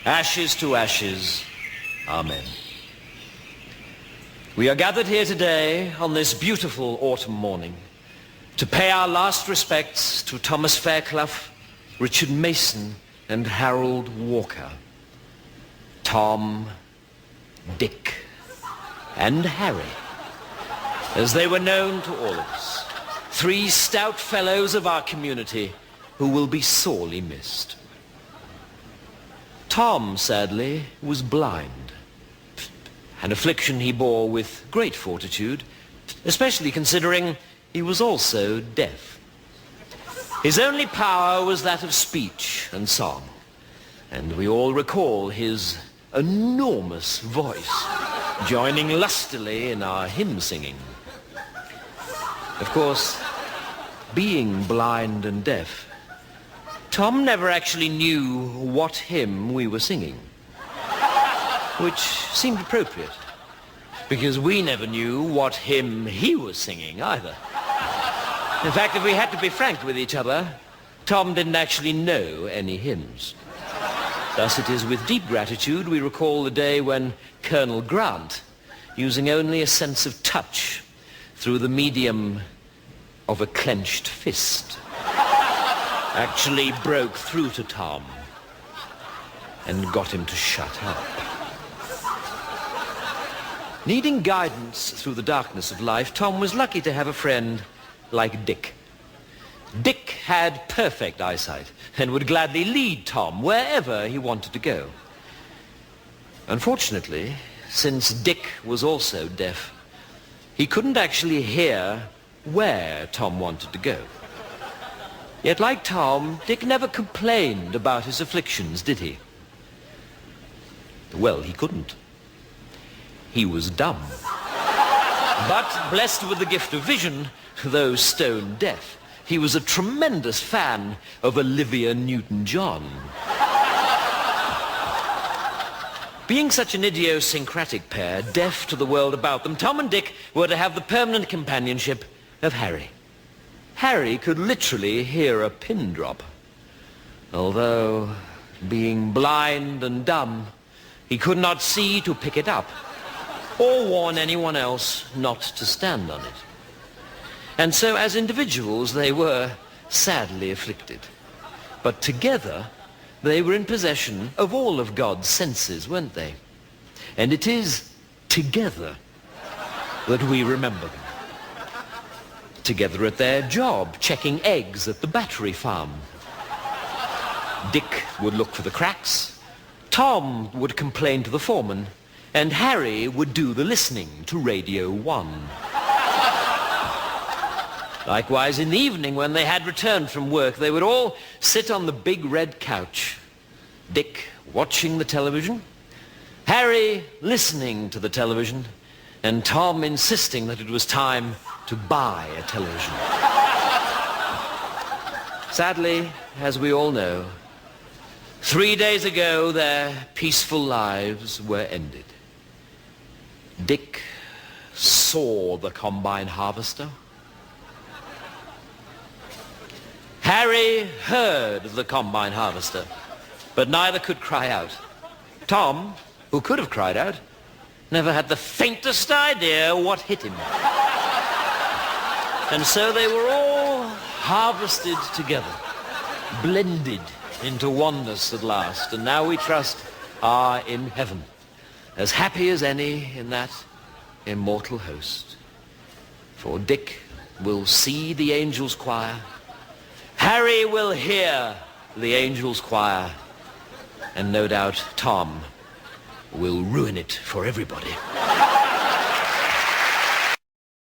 ashes to ashes. Amen. We are gathered here today on this beautiful autumn morning to pay our last respects to Thomas Fairclough, Richard Mason, and Harold Walker. Tom, Dick, and Harry, as they were known to all of us. 3 stout fellows of our community who will be sorely missed. Tom, sadly, was blind, an affliction he bore with great fortitude, especially considering he was also deaf. His only power was that of speech and song, and we all recall his enormous voice joining lustily in our hymn singing. Of course, being blind and deaf, Tom never actually knew what hymn we were singing, which seemed appropriate, because we never knew what hymn he was singing either. In fact, if we had to be frank with each other, Tom didn't actually know any hymns. Thus it is with deep gratitude we recall the day when Colonel Grant, using only a sense of touch through the medium of a clenched fist, actually broke through to Tom and got him to shut up. Needing guidance through the darkness of life, Tom was lucky to have a friend like Dick. Dick had perfect eyesight and would gladly lead Tom wherever he wanted to go. Unfortunately, since Dick was also deaf, he couldn't actually hear where Tom wanted to go. Yet, like Tom, Dick never complained about his afflictions, did he? Well, he couldn't. He was dumb. But blessed with the gift of vision, though stone deaf, he was a tremendous fan of Olivia Newton-John. Being such an idiosyncratic pair, deaf to the world about them, Tom and Dick were to have the permanent companionship of Harry. Harry could literally hear a pin drop, although, being blind and dumb, he could not see to pick it up, or warn anyone else not to stand on it. And so, as individuals, they were sadly afflicted. But together, they were in possession of all of God's senses, weren't they? And it is together that we remember them. Together at their job, checking eggs at the battery farm. Dick would look for the cracks, Tom would complain to the foreman, and Harry would do the listening to Radio 1. Likewise, in the evening, when they had returned from work, they would all sit on the big red couch. Dick watching the television, Harry listening to the television, and Tom insisting that it was time to buy a television. Sadly, as we all know, 3 days ago their peaceful lives were ended. Dick saw the combine harvester. Harry heard of the combine harvester, but neither could cry out. Tom, who could have cried out, never had the faintest idea what hit him. And so they were all harvested together, blended into oneness at last, and now we trust are in heaven, as happy as any in that immortal host. For Dick will see the angels' choir, Harry will hear the angels' choir, and no doubt Tom will ruin it for everybody.